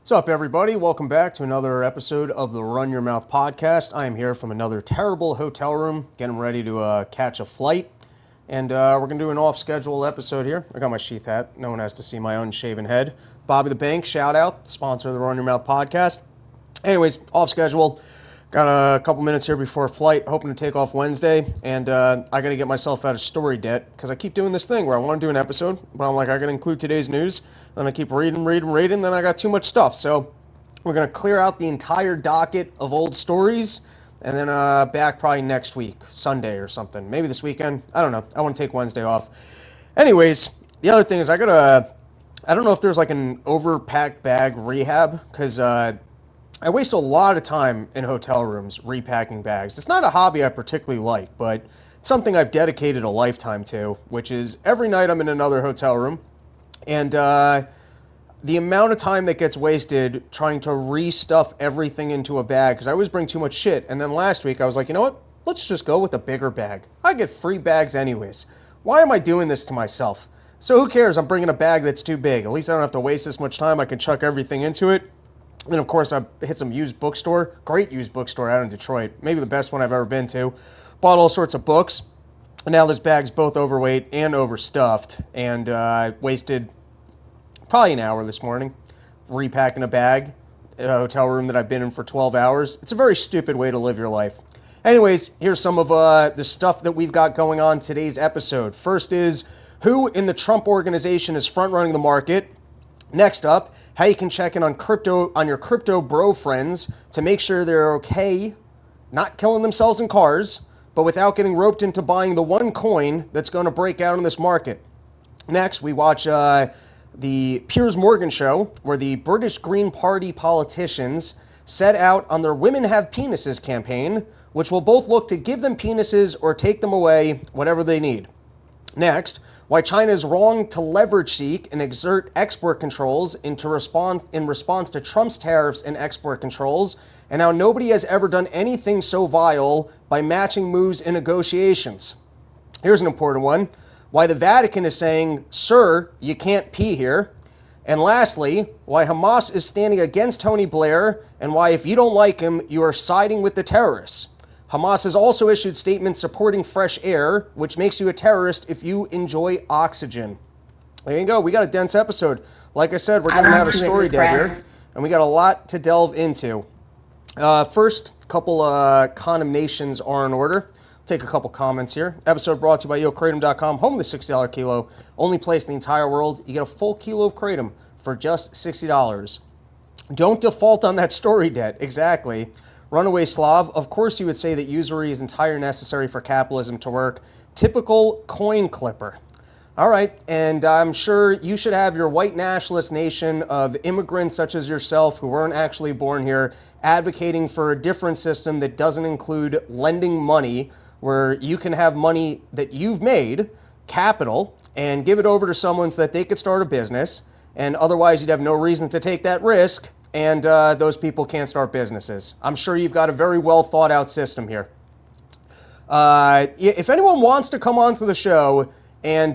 What's up, everybody? Welcome back to another episode of the Run Your Mouth podcast. I am here from another terrible hotel room, getting ready to catch a flight. And we're going to do an off-schedule episode here. I got my sheath hat. No one has to see my unshaven head. Bobby the Bank, shout out, sponsor of the Run Your Mouth podcast. Anyways, off schedule. Got a couple minutes here before flight, hoping to take off Wednesday. And I got to get myself out of story debt because I keep doing this thing where I want to do an episode, but I'm like, I got to include today's news. Then I keep reading, then I got too much stuff. So we're going to clear out the entire docket of old stories and then back probably next week, Sunday or something. Maybe this weekend. I don't know. I want to take Wednesday off. Anyways, the other thing is I don't know if there's like an overpacked bag rehab because I waste a lot of time in hotel rooms repacking bags. It's not a hobby I particularly like, but it's something I've dedicated a lifetime to, which is every night I'm in another hotel room. And the amount of time that gets wasted trying to restuff everything into a bag, because I always bring too much shit. And then last week I was like, you know what? Let's just go with a bigger bag. I get free bags anyways. Why am I doing this to myself? So who cares? I'm bringing a bag that's too big. At least I don't have to waste this much time. I can chuck everything into it. And of course, I hit some used bookstore. Great used bookstore out in Detroit. Maybe the best one I've ever been to. Bought all sorts of books. And now this bag's both overweight and overstuffed. And wasted probably an hour this morning repacking a bag, a hotel room that I've been in for 12 hours. It's a very stupid way to live your life. Anyways, here's some of the stuff that we've got going on today's episode. First is who in the Trump organization is front-running the market. Next up, how you can check in on your crypto bro friends to make sure they're okay, not killing themselves in cars, but without getting roped into buying the one coin that's going to break out in this market. Next, we watch the Piers Morgan show, where the British Green Party politicians set out on their Women Have Penises campaign, which will both look to give them penises or take them away, whatever they need. Next, why China is wrong to leverage seek and exert export controls in response to Trump's tariffs and export controls, and how nobody has ever done anything so vile by matching moves in negotiations. Here's an important one. Why the Vatican is saying, sir, you can't pee here. And lastly, why Hamas is standing against Tony Blair, and why if you don't like him, you are siding with the terrorists. Hamas has also issued statements supporting fresh air, which makes you a terrorist if you enjoy oxygen. There you go. We got a dense episode. Like I said, we're going to have a story day here, and we got a lot to delve into. First, a couple condemnations are in order. Take a couple comments here. Episode brought to you by YoKratom.com, home of the $60 kilo. Only place in the entire world. You get a full kilo of Kratom for just $60. Don't default on that story debt. Exactly. Runaway Slav, of course you would say that usury is entirely necessary for capitalism to work. Typical coin clipper. All right, and I'm sure you should have your white nationalist nation of immigrants such as yourself who weren't actually born here advocating for a different system that doesn't include lending money, where you can have money that you've made, capital, and give it over to someone so that they could start a business, and otherwise you'd have no reason to take that risk, and those people can't start businesses. I'm sure you've got a very well thought out system here. If anyone wants to come onto the show and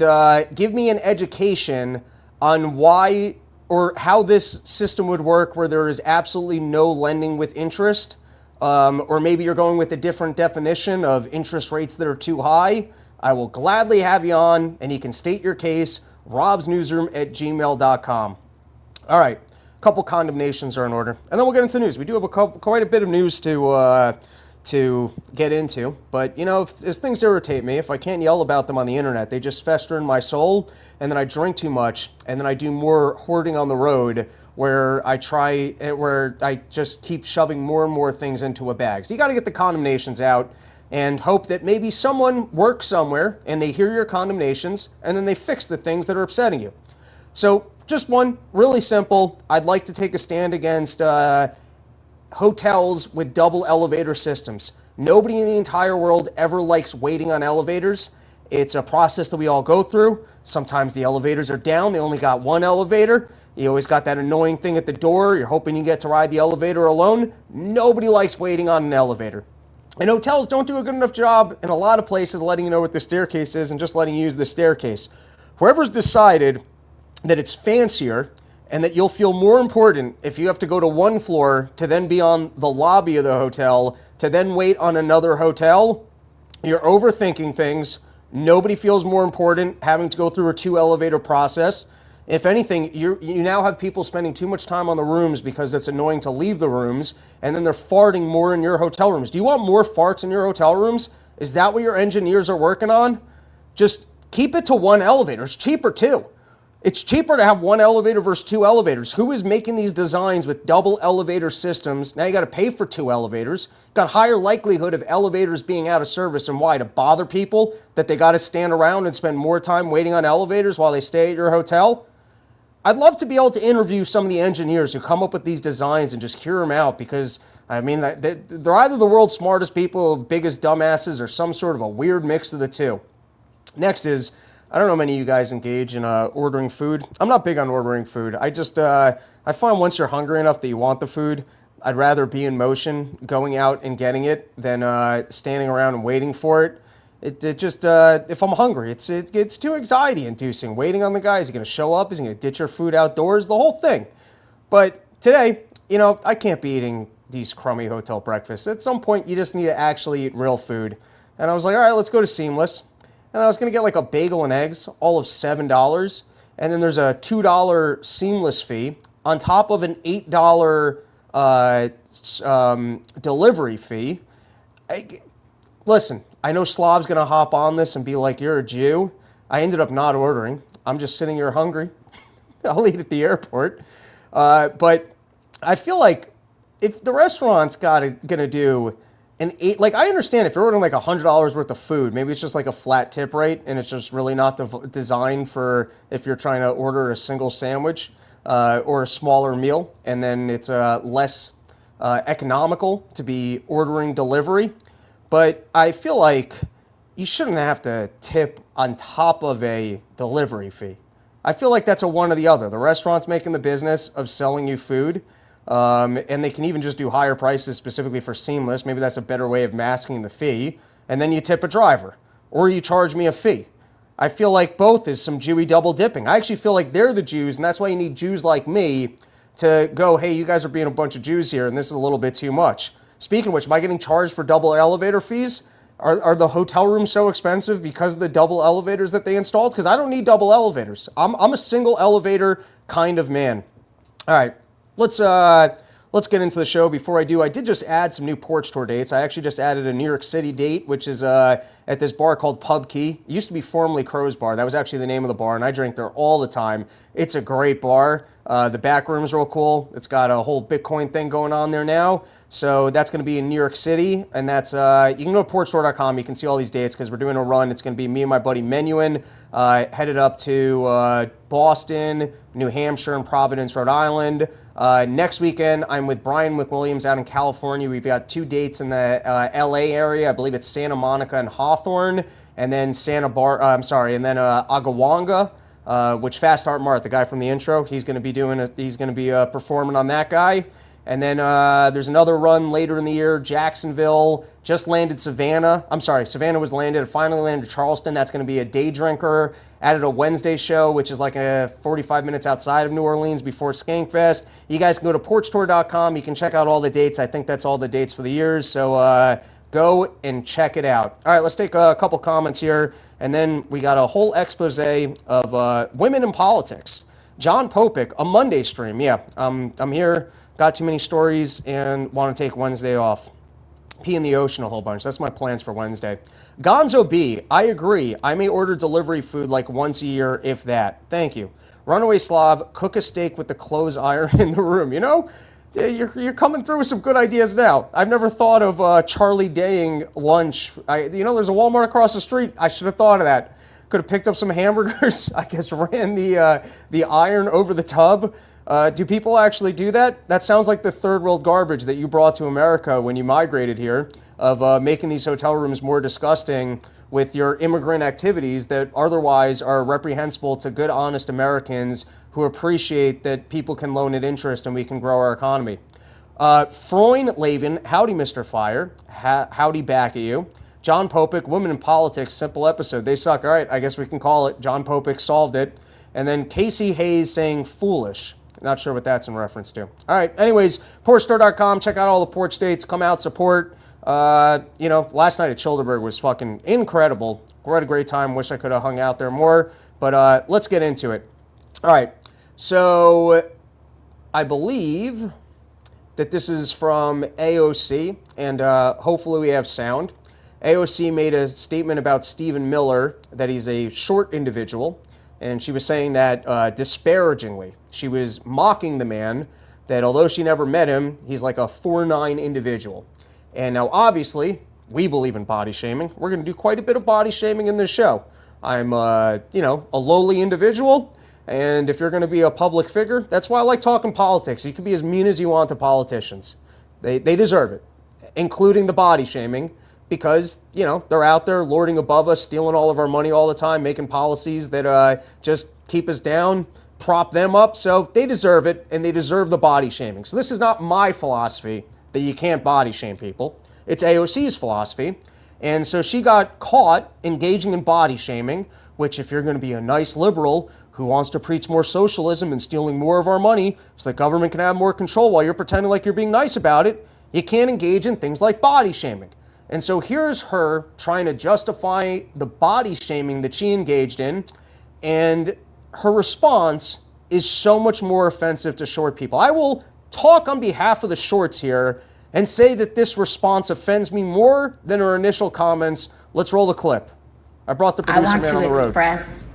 give me an education on why or how this system would work where there is absolutely no lending with interest, or maybe you're going with a different definition of interest rates that are too high, I will gladly have you on, and you can state your case, robsnewsroom@gmail.com. All right, a couple condemnations are in order, and then we'll get into news. We do have quite a bit of news to get into, but you know, if things irritate me, if I can't yell about them on the internet, they just fester in my soul, and then I drink too much, and then I do more hoarding on the road, where I just keep shoving more and more things into a bag. So you got to get the condemnations out and hope that maybe someone works somewhere and they hear your condemnations and then they fix the things that are upsetting you. So just one, really simple. I'd like to take a stand against hotels with double elevator systems. Nobody in the entire world ever likes waiting on elevators. It's a process that we all go through. Sometimes the elevators are down. They only got one elevator. You always got that annoying thing at the door. You're hoping you get to ride the elevator alone. Nobody likes waiting on an elevator. And hotels don't do a good enough job in a lot of places letting you know what the staircase is and just letting you use the staircase. Whoever's decided that it's fancier and that you'll feel more important if you have to go to one floor to then be on the lobby of the hotel to then wait on another hotel. You're overthinking things. Nobody feels more important having to go through a 2-elevator process. If anything, you now have people spending too much time on the rooms because it's annoying to leave the rooms, and then they're farting more in your hotel rooms. Do you want more farts in your hotel rooms? Is that what your engineers are working on? Just keep it to one elevator. It's cheaper too. It's cheaper to have one elevator versus 2 elevators. Who is making these designs with double elevator systems? Now you got to pay for 2 elevators. Got higher likelihood of elevators being out of service. And why? To bother people that they got to stand around and spend more time waiting on elevators while they stay at your hotel? I'd love to be able to interview some of the engineers who come up with these designs and just hear them out, because, I mean, they're either the world's smartest people, biggest dumbasses, or some sort of a weird mix of the two. Next is, I don't know how many of you guys engage in ordering food. I'm not big on ordering food. I find once you're hungry enough that you want the food, I'd rather be in motion, going out and getting it, than standing around and waiting for it. If I'm hungry, it's too anxiety inducing. Waiting on the guy, is he going to show up? Is he going to ditch your food outdoors? The whole thing. But today, I can't be eating these crummy hotel breakfasts. At some point, you just need to actually eat real food. And I was like, all right, let's go to Seamless. And I was going to get like a bagel and eggs, all of $7. And then there's a $2 Seamless fee on top of an $8 delivery fee. Listen, I know Slav's going to hop on this and be like, you're a Jew. I ended up not ordering. I'm just sitting here hungry. I'll eat at the airport. But I feel like if the restaurant's going to do an 8, like, I understand if you're ordering like $100 worth of food, maybe it's just like a flat tip rate and it's just really not designed for if you're trying to order a single sandwich or a smaller meal, and then it's less economical to be ordering delivery. But I feel like you shouldn't have to tip on top of a delivery fee. I feel like that's a one or the other. The restaurant's making the business of selling you food, and they can even just do higher prices specifically for Seamless. Maybe that's a better way of masking the fee. And then you tip a driver, or you charge me a fee. I feel like both is some Jewy double dipping. I actually feel like they're the Jews, and that's why you need Jews like me to go, hey, you guys are being a bunch of Jews here, and this is a little bit too much. Speaking of which, am I getting charged for double elevator fees? Are the hotel rooms so expensive because of the double elevators that they installed? Because I don't need double elevators. I'm a single elevator kind of man. All right, let's get into the show. Before I do, I did just add some new porch tour dates. I actually just added a New York City date, which is at this bar called Pub Key. It used to be formerly Crow's Bar. That was actually the name of the bar, and I drink there all the time. It's a great bar. The back room's real cool. It's got a whole Bitcoin thing going on there now. So that's going to be in New York City, and that's you can go to porchtour.com. You can see all these dates because we're doing a run. It's going to be me and my buddy Menuhin headed up to Boston, New Hampshire, and Providence, Rhode Island. Next weekend, I'm with Brian McWilliams out in California. We've got 2 dates in the LA area. I believe it's Santa Monica and Hawthorne, and then Agawanga, which Fast Heart Mart, the guy from the intro, he's going to be performing on that guy. And then there's another run later in the year, Jacksonville, just landed Savannah. I'm sorry, Savannah was landed. It finally landed Charleston. That's going to be a day drinker. Added a Wednesday show, which is like 45 minutes outside of New Orleans before Skankfest. You guys can go to porchtour.com. You can check out all the dates. I think that's all the dates for the years. So go and check it out. All right, let's take a couple comments here. And then we got a whole expose of women in politics. John Popik, a Monday stream. Yeah, I'm here. Got too many stories and want to take Wednesday off. Pee in the ocean a whole bunch. That's my plans for Wednesday. Gonzo B, I agree. I may order delivery food like once a year, if that. Thank you. Runaway Slav, cook a steak with the clothes iron in the room. You know, you're coming through with some good ideas now. I've never thought of Charlie Daying lunch. There's a Walmart across the street. I should have thought of that. Could have picked up some hamburgers. I guess ran the iron over the tub. Do people actually do that? That sounds like the third world garbage that you brought to America when you migrated here, of making these hotel rooms more disgusting with your immigrant activities that otherwise are reprehensible to good, honest Americans who appreciate that people can loan at interest and we can grow our economy. Freund Lavin, howdy, Mr. Fire. Howdy back at you. John Popik, women in politics, simple episode. They suck. All right, I guess we can call it. John Popik solved it. And then Casey Hayes saying foolish. Not sure what that's in reference to. All right. Anyways, porchstore.com. Check out all the porch dates. Come out, support. Last night at Childerberg was fucking incredible. We had a great time. Wish I could have hung out there more. But let's get into it. All right. So I believe that this is from AOC, and hopefully we have sound. AOC made a statement about Stephen Miller, that he's a short individual, and she was saying that disparagingly. She was mocking the man, that although she never met him, he's like a 4'9" individual. And now, obviously, we believe in body shaming. We're going to do quite a bit of body shaming in this show. I'm, a lowly individual, and if you're going to be a public figure, that's why I like talking politics. You can be as mean as you want to politicians. They deserve it, including the body shaming, because, they're out there lording above us, stealing all of our money all the time, making policies that just keep us down, prop them up. So they deserve it, and they deserve the body shaming. So this is not my philosophy that you can't body shame people. It's AOC's philosophy. And so she got caught engaging in body shaming, which if you're going to be a nice liberal who wants to preach more socialism and stealing more of our money so the government can have more control while you're pretending like you're being nice about it, you can't engage in things like body shaming. And so here's her trying to justify the body shaming that she engaged in, and her response is so much more offensive to short people. I will talk on behalf of the shorts here and say that this response offends me more than her initial comments. Let's roll the clip. I brought the producer man on the road. I want to express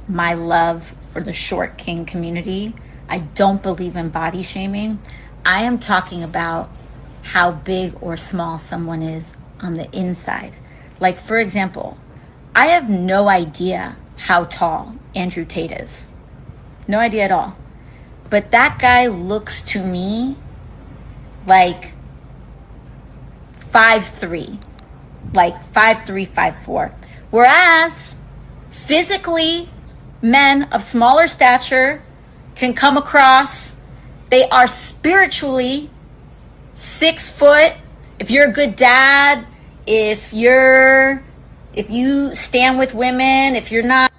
my love for the short king community. I don't believe in body shaming. I am talking about how big or small someone is on the inside. Like, for example, I have no idea how tall Andrew Tate is. No idea at all. But that guy looks to me like 5'3", like 5'3", 5'4". Whereas physically, men of smaller stature can come across, they are spiritually 6 foot. If you're a good dad, if you stand with women, if you're not.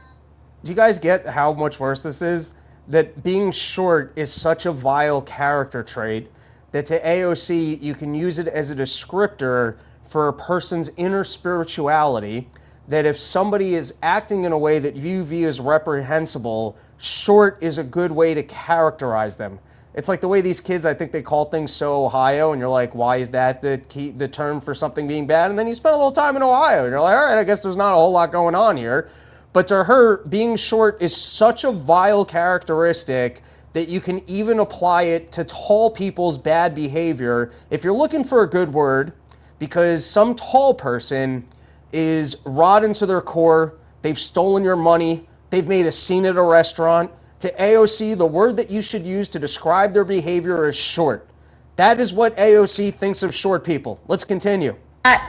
Do you guys get how much worse this is? That being short is such a vile character trait that to AOC, you can use it as a descriptor for a person's inner spirituality, that if somebody is acting in a way that you view as reprehensible, short is a good way to characterize them. It's like the way these kids, I think they call things so Ohio, and you're like, why is that the term for something being bad? And then you spend a little time in Ohio, and you're like, all right, I guess there's not a whole lot going on here. But to her, being short is such a vile characteristic that you can even apply it to tall people's bad behavior if you're looking for a good word, because some tall person is rotten to their core, they've stolen your money, they've made a scene at a restaurant. To AOC, the word that you should use to describe their behavior is short. That is what AOC thinks of short people. Let's continue.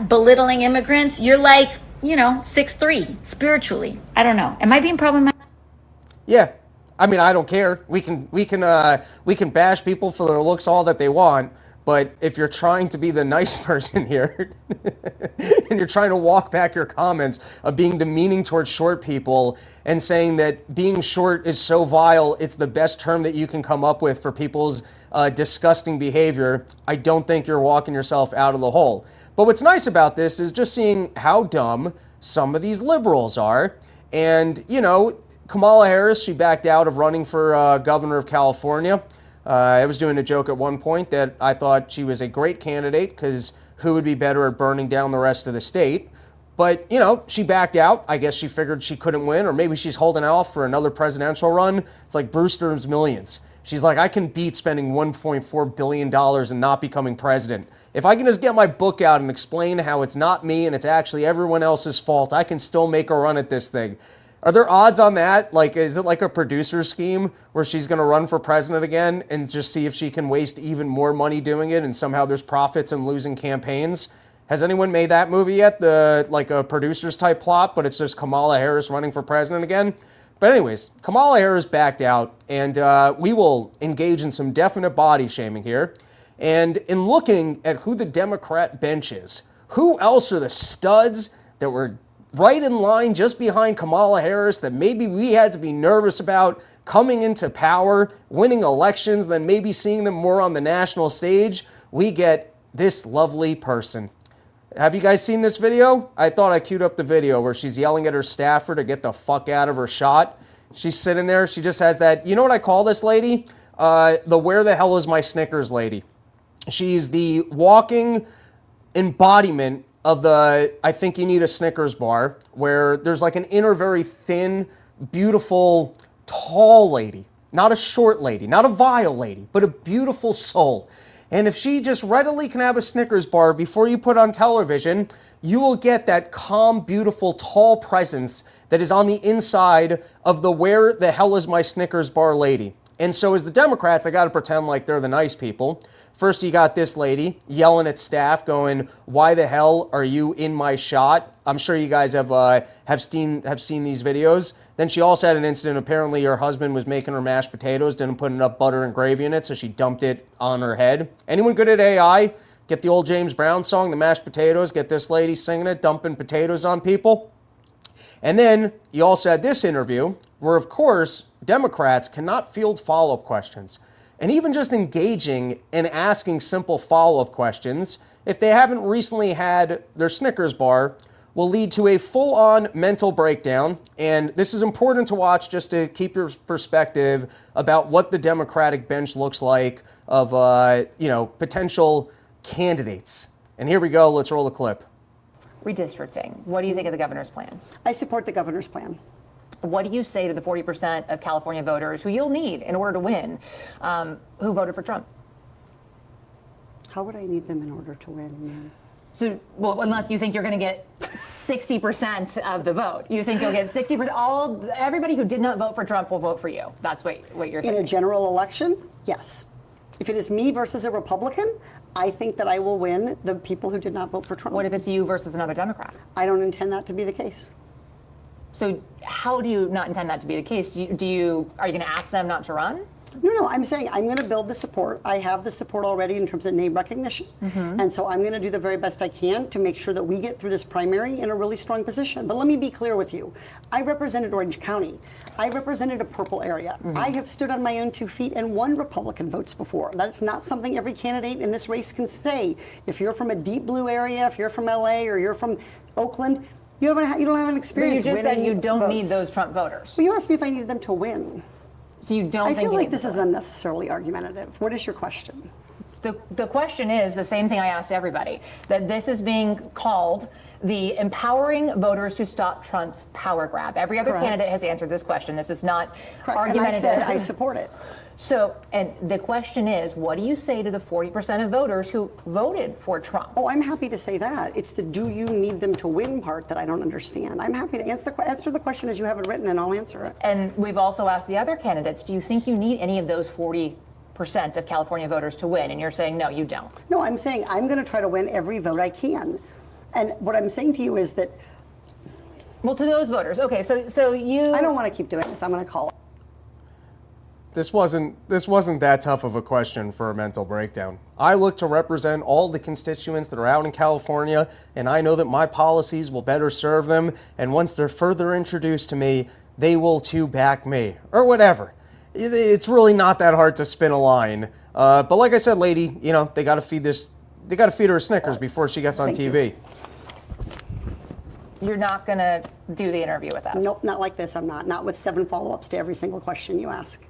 Belittling immigrants, you're like, 6'3", spiritually. I don't know. Am I being problematic? Yeah. I mean, I don't care. We can bash people for their looks all that they want, but if you're trying to be the nice person here and you're trying to walk back your comments of being demeaning towards short people and saying that being short is so vile, it's the best term that you can come up with for people's disgusting behavior, I don't think you're walking yourself out of the hole. But what's nice about this is just seeing how dumb some of these liberals are. And, Kamala Harris, she backed out of running for governor of California. I was doing a joke at one point that I thought she was a great candidate because who would be better at burning down the rest of the state? But, she backed out. I guess she figured she couldn't win, or maybe she's holding out for another presidential run. It's like Brewster's Millions. She's like, I can beat spending $1.4 billion and not becoming president. If I can just get my book out and explain how it's not me and it's actually everyone else's fault, I can still make a run at this thing. Are there odds on that? Like, is it like a producer scheme where she's going to run for president again and just see if she can waste even more money doing it and somehow there's profits in losing campaigns? Has anyone made that movie yet? Like a producer's type plot, but it's just Kamala Harris running for president again? But anyways, Kamala Harris backed out, and we will engage in some definite body shaming here. And in looking at who the Democrat bench is, who else are the studs that were right in line just behind Kamala Harris that maybe we had to be nervous about coming into power, winning elections, then maybe seeing them more on the national stage, we get this lovely person. Have you guys seen this video? I thought I queued up the video where she's yelling at her staffer to get the fuck out of her shot. She's sitting there. She just has that, you know what I call this lady? The where the hell is my Snickers lady. She's the walking embodiment of the I think you need a Snickers bar, where there's like an inner very thin, beautiful, tall lady. Not a short lady, not a vile lady, but a beautiful soul. And if she just readily can have a Snickers bar before you put on television, you will get that calm, beautiful, tall presence that is on the inside of the where the hell is my Snickers bar lady. And so as the Democrats, I got to pretend like they're the nice people. First, you got this lady yelling at staff going, why the hell are you in my shot? I'm sure you guys have seen these videos. Then she also had an incident. Apparently, her husband was making her mashed potatoes, didn't put enough butter and gravy in it, so she dumped it on her head. Anyone good at AI? Get the old James Brown song, The Mashed Potatoes. Get this lady singing it, dumping potatoes on people. And then you also had this interview where, of course, Democrats cannot field follow-up questions. And even just engaging and asking simple follow-up questions, if they haven't recently had their Snickers bar, will lead to a full-on mental breakdown. And this is important to watch just to keep your perspective about what the Democratic bench looks like of, potential candidates. And here we go. Let's roll the clip. Redistricting. What do you think of the governor's plan? I support the governor's plan. What do you say to the 40% of California voters who you'll need in order to win, who voted for Trump? How would I need them in order to win? So, well, unless you think you're going to get 60% of the vote. You think you'll get 60%? Everybody who did not vote for Trump will vote for you. That's what you're thinking. In a general election, yes. If it is me versus a Republican, I think that I will win the people who did not vote for Trump. What if it's you versus another Democrat? I don't intend that to be the case. So how do you not intend that to be the case? Are you going to ask them not to run? No, I'm saying I'm going to build the support. I have the support already in terms of name recognition. Mm-hmm. And so I'm going to do the very best I can to make sure that we get through this primary in a really strong position. But let me be clear with you. I represented Orange County. I represented a purple area. Mm-hmm. I have stood on my own 2 feet and won Republican votes before. That's not something every candidate in this race can say. If you're from a deep blue area, if you're from LA or you're from Oakland, you don't have an experience. But you just said you don't need those Trump voters. Well, you asked me if I needed them to win. So you don't think I feel like this is unnecessarily argumentative. What is your question? The question is the same thing I asked everybody, that this is being called the empowering voters to stop Trump's power grab. Every other candidate has answered this question. This is not argumentative. And I said I support it. So, and the question is, what do you say to the 40% of voters who voted for Trump? Oh, I'm happy to say that. It's the do you need them to win part that I don't understand. I'm happy to answer the question as you have it written, and I'll answer it. And we've also asked the other candidates, do you think you need any of those 40% of California voters to win? And you're saying, no, you don't. No, I'm saying I'm going to try to win every vote I can. And what I'm saying to you is that... Well, to those voters, okay, so you... I don't want to keep doing this. I'm going to call it. This wasn't that tough of a question for a mental breakdown. I look to represent all the constituents that are out in California, and I know that my policies will better serve them, and once they're further introduced to me, they will too back me, or whatever. It's really not that hard to spin a line. But like I said, lady, they got to feed her a Snickers before she gets on TV. You're not going to do the interview with us? Nope, not like this. I'm not. Not with 7 follow-ups to every single question you ask.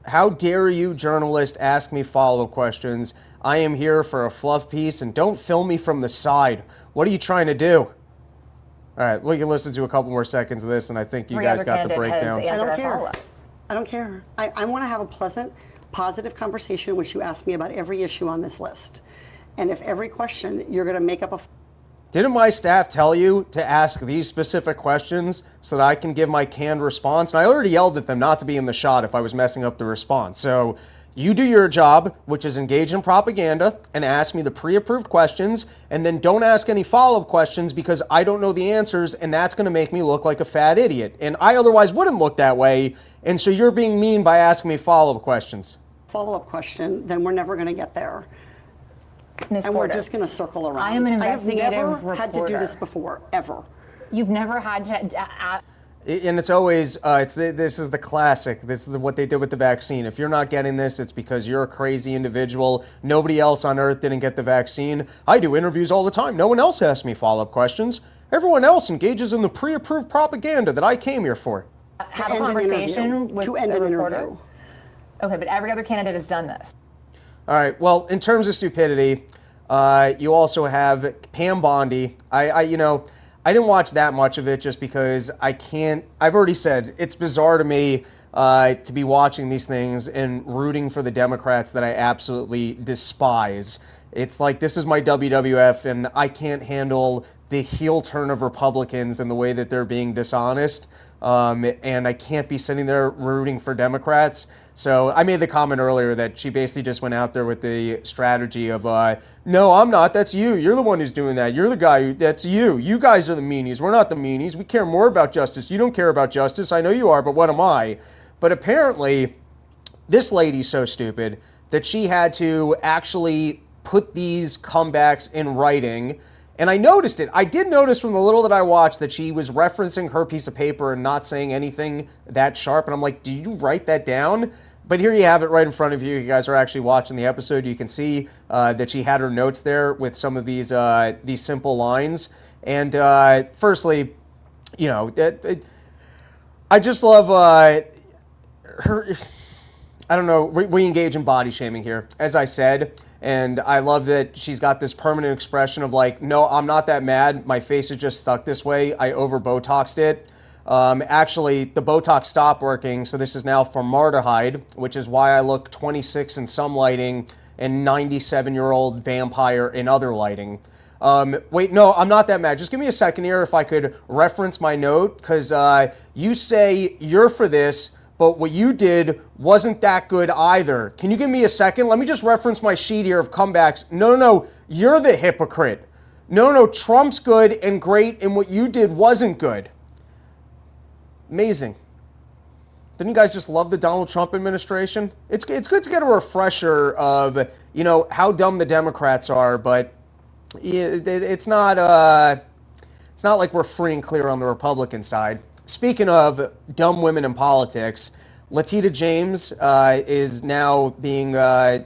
How dare you, journalist, ask me follow-up questions? I am here for a fluff piece, and don't film me from the side. What are you trying to do? All right, we can listen to a couple more seconds of this, and I think you guys got the breakdown. I don't care. I don't care. I want to have a pleasant, positive conversation in which you ask me about every issue on this list. And if every question you're going to make up a... Didn't my staff tell you to ask these specific questions so that I can give my canned response? And I already yelled at them not to be in the shot if I was messing up the response. So you do your job, which is engage in propaganda, and ask me the pre-approved questions, and then don't ask any follow-up questions because I don't know the answers, and that's going to make me look like a fat idiot. And I otherwise wouldn't look that way, and so you're being mean by asking me follow-up questions. Follow-up question, then we're never going to get there. Ms. And Porter, we're just going to circle around. I am an investigative I have never reporter. had to do this before, ever. You've never had to. And it's always, this is the classic. This is what they did with the vaccine. If you're not getting this, it's because you're a crazy individual. Nobody else on earth didn't get the vaccine. I do interviews all the time. No one else asks me follow-up questions. Everyone else engages in the pre-approved propaganda that I came here for. Have a conversation with to end the an reporter. interview. Okay, but every other candidate has done this. All right. Well, in terms of stupidity, you also have Pam Bondi. I didn't watch that much of it just because I can't. I've already said it's bizarre to me to be watching these things and rooting for the Democrats that I absolutely despise. It's like this is my WWF, and I can't handle the heel turn of Republicans and the way that they're being dishonest. And I can't be sitting there rooting for Democrats. So I made the comment earlier that she basically just went out there with the strategy of, no, I'm not. That's you. You're the one who's doing that. You're the guy. That's you. You guys are the meanies. We're not the meanies. We care more about justice. You don't care about justice. I know you are, but what am I? But apparently, this lady's so stupid that she had to actually put these comebacks in writing. And I noticed it. I did notice from the little that I watched that she was referencing her piece of paper and not saying anything that sharp. And I'm like, did you write that down? But here you have it right in front of you. You guys are actually watching the episode. You can see that she had her notes there with some of these simple lines. And firstly, I just love her. I don't know. We engage in body shaming here, as I said. And I love that she's got this permanent expression of like, no, I'm not that mad. My face is just stuck this way. I over Botoxed it. Actually, the Botox stopped working, so this is now formaldehyde, which is why I look 26 in some lighting and 97-year-old vampire in other lighting. Wait, no, I'm not that mad. Just give me a second here if I could reference my note, because you say you're for this, but what you did wasn't that good either. Can you give me a second? Let me just reference my sheet here of comebacks. No, you're the hypocrite. No, Trump's good and great, and what you did wasn't good. Amazing. Didn't you guys just love the Donald Trump administration? It's good to get a refresher of, how dumb the Democrats are, but it's not like we're free and clear on the Republican side. Speaking of dumb women in politics, Latita James is now being,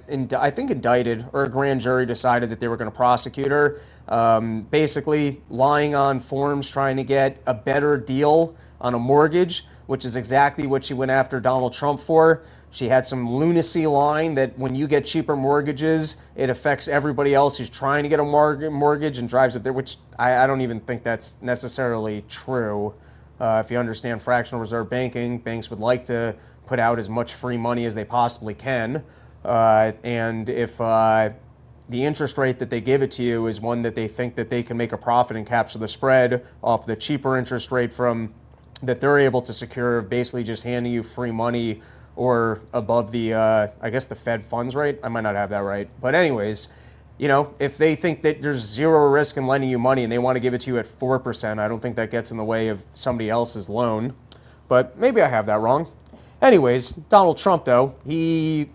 indicted, or a grand jury decided that they were going to prosecute her, basically lying on forms trying to get a better deal on a mortgage, which is exactly what she went after Donald Trump for. She had some lunacy line that when you get cheaper mortgages, it affects everybody else who's trying to get a mortgage and drives up there, which I don't even think that's necessarily true. If you understand fractional reserve banking, banks would like to put out as much free money as they possibly can. And if the interest rate that they give it to you is one that they think that they can make a profit and capture the spread off the cheaper interest rate from that they're able to secure, basically just handing you free money or above the, I guess the Fed funds rate. I might not have that right. But anyways, if they think that there's zero risk in lending you money and they want to give it to you at 4%, I don't think that gets in the way of somebody else's loan. But maybe I have that wrong. Anyways, Donald Trump, though, he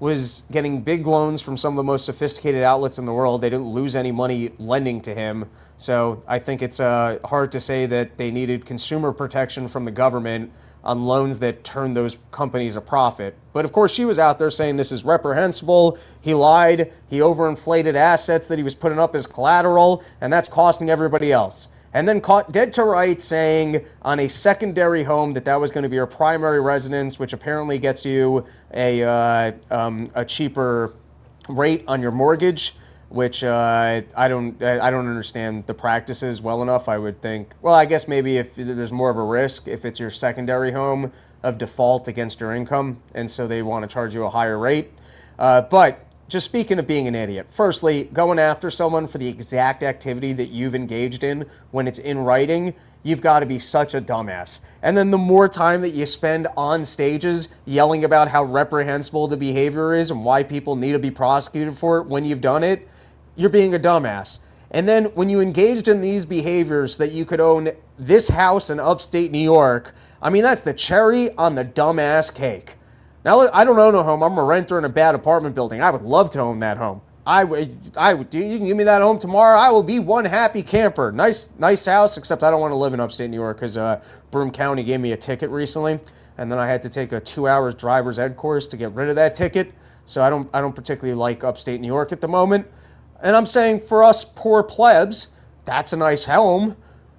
was getting big loans from some of the most sophisticated outlets in the world. They didn't lose any money lending to him. So I think it's hard to say that they needed consumer protection from the government on loans that turned those companies a profit. But of course, she was out there saying this is reprehensible. He lied. He overinflated assets that he was putting up as collateral, and that's costing everybody else. And then caught dead to rights saying on a secondary home that was going to be her primary residence, which apparently gets you a cheaper rate on your mortgage, which I don't understand the practices well enough. I would think, well, I guess maybe if there's more of a risk if it's your secondary home of default against your income, and so they want to charge you a higher rate. But just speaking of being an idiot, firstly, going after someone for the exact activity that you've engaged in when it's in writing, you've got to be such a dumbass. And then the more time that you spend on stages yelling about how reprehensible the behavior is and why people need to be prosecuted for it when you've done it, you're being a dumbass. And then when you engaged in these behaviors that you could own this house in upstate New York, I mean, that's the cherry on the dumbass cake. Now, I don't own a home. I'm a renter in a bad apartment building. I would love to own that home. would. You can give me that home tomorrow. I will be one happy camper. Nice house, except I don't want to live in upstate New York because Broome County gave me a ticket recently, and then I had to take a 2 hours driver's ed course to get rid of that ticket. So I don't particularly like upstate New York at the moment. And I'm saying for us poor plebs, that's a nice home.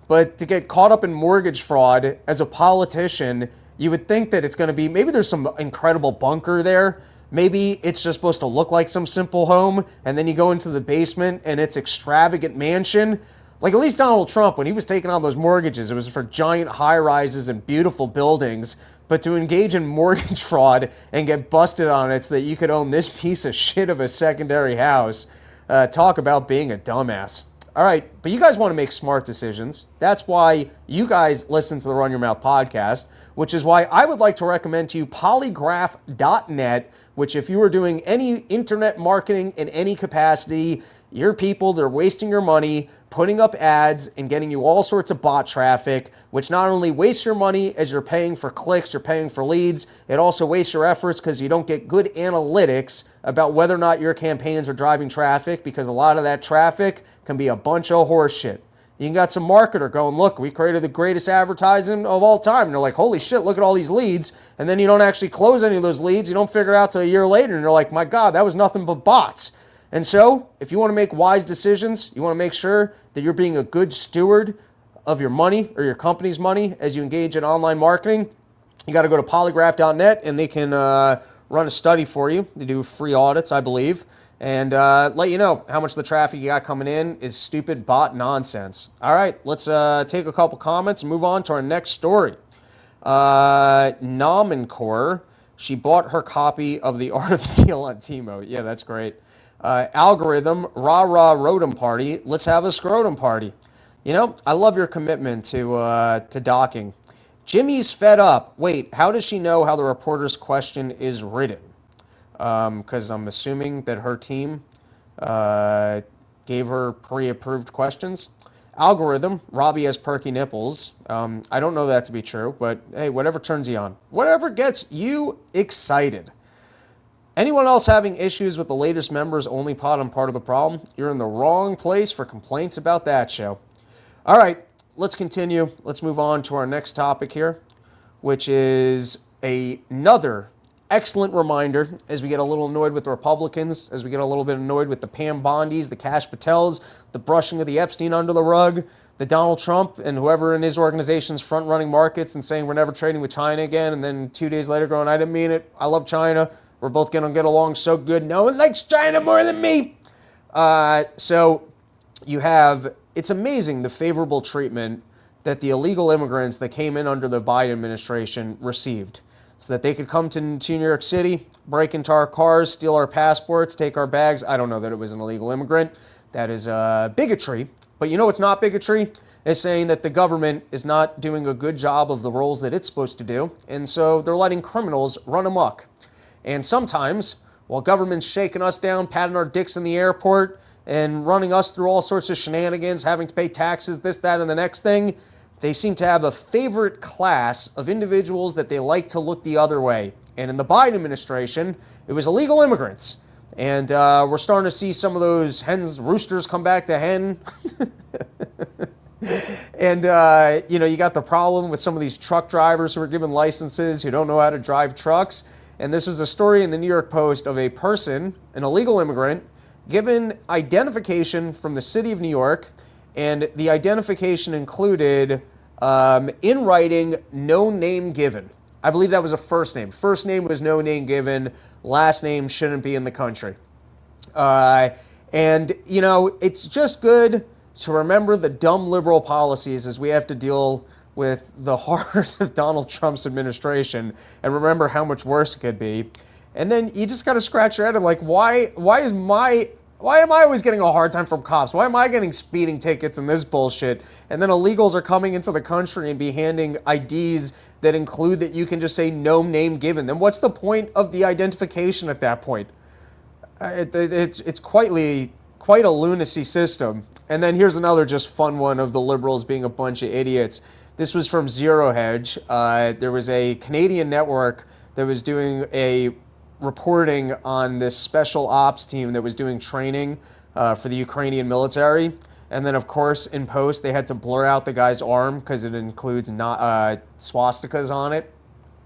But to get caught up in mortgage fraud as a politician, you would think that it's going to be, maybe there's some incredible bunker there. Maybe it's just supposed to look like some simple home, and then you go into the basement and it's extravagant mansion. Like at least Donald Trump, when he was taking on those mortgages, it was for giant high-rises and beautiful buildings. But to engage in mortgage fraud and get busted on it so that you could own this piece of shit of a secondary house, talk about being a dumbass. All right, but you guys want to make smart decisions. That's why you guys listen to the Run Your Mouth podcast, which is why I would like to recommend to you polygraph.net, which if you are doing any internet marketing in any capacity, your people, they're wasting your money, putting up ads and getting you all sorts of bot traffic, which not only wastes your money as you're paying for clicks, you're paying for leads, it also wastes your efforts because you don't get good analytics about whether or not your campaigns are driving traffic, because a lot of that traffic can be a bunch of horse shit. You got some marketer going, look, we created the greatest advertising of all time. And they're like, holy shit, look at all these leads. And then you don't actually close any of those leads. You don't figure it out till a year later. And you're like, my God, that was nothing but bots. And so if you want to make wise decisions, you want to make sure that you're being a good steward of your money or your company's money as you engage in online marketing, you got to go to polygraph.net and they can run a study for you. They do free audits, I believe, and let you know how much the traffic you got coming in is stupid bot nonsense. All right, let's take a couple comments and move on to our next story. Nomencor, she bought her copy of The Art of the Deal on Timo. Yeah, that's great. Algorithm, rah-rah Rodum party, let's have a scrotum party. You know, I love your commitment to docking. Jimmy's fed up. Wait, how does she know how the reporter's question is written? Because I'm assuming that her team gave her pre-approved questions. Algorithm, Robbie has perky nipples. I don't know that to be true, but hey, whatever turns you on. Whatever gets you excited. Anyone else having issues with the latest members only pod on Part of the Problem? You're in the wrong place for complaints about that show. All right, let's continue. Let's move on to our next topic here, which is another excellent reminder as we get a little annoyed with the Republicans, as we get a little bit annoyed with the Pam Bondis, the Kash Patels, the brushing of the Epstein under the rug, the Donald Trump and whoever in his organization's front-running markets and saying we're never trading with China again, and then 2 days later going, I didn't mean it, I love China. We're both going to get along so good. No one likes China more than me. So you have, it's amazing the favorable treatment that the illegal immigrants that came in under the Biden administration received. So that they could come to New York City, break into our cars, steal our passports, take our bags. I don't know that it was an illegal immigrant. That is bigotry. But you know what's not bigotry? It's saying that the government is not doing a good job of the roles that it's supposed to do. And so they're letting criminals run amok. And sometimes, while government's shaking us down, patting our dicks in the airport, and running us through all sorts of shenanigans, having to pay taxes, this, that, and the next thing, they seem to have a favorite class of individuals that they like to look the other way. And in the Biden administration, it was illegal immigrants. And we're starting to see some of those roosters come back to hen. And, you know, you got the problem with some of these truck drivers who are given licenses who don't know how to drive trucks. And this was a story in the New York Post of a person, an illegal immigrant, given identification from the city of New York. And the identification included, in writing, no name given. I believe that was a first name. First name was no name given. Last name shouldn't be in the country. And, you know, it's just good to remember the dumb liberal policies as we have to deal with the horrors of Donald Trump's administration and remember how much worse it could be. And then you just got to scratch your head and like, why am I always getting a hard time from cops? Why am I getting speeding tickets and this bullshit? And then illegals are coming into the country and be handing IDs that include that you can just say no name given. Then what's the point of the identification at that point? It's quite a lunacy system. And then here's another just fun one of the liberals being a bunch of idiots. This was from Zero Hedge. There was a Canadian network that was doing a reporting on this special ops team that was doing training for the Ukrainian military. And then, of course, in post, they had to blur out the guy's arm because it includes swastikas on it,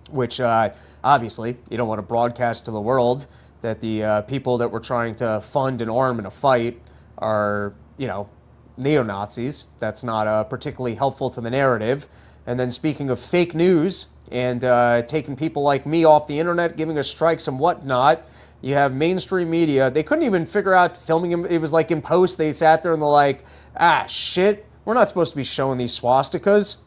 which obviously you don't want to broadcast to the world that the people that were trying to fund and arm in a fight are, neo-Nazis. That's not particularly helpful to the narrative. And then speaking of fake news and taking people like me off the internet, giving us strikes and whatnot, you have mainstream media. They couldn't even figure out filming him. It was like in post, they sat there and they're like, shit, we're not supposed to be showing these swastikas.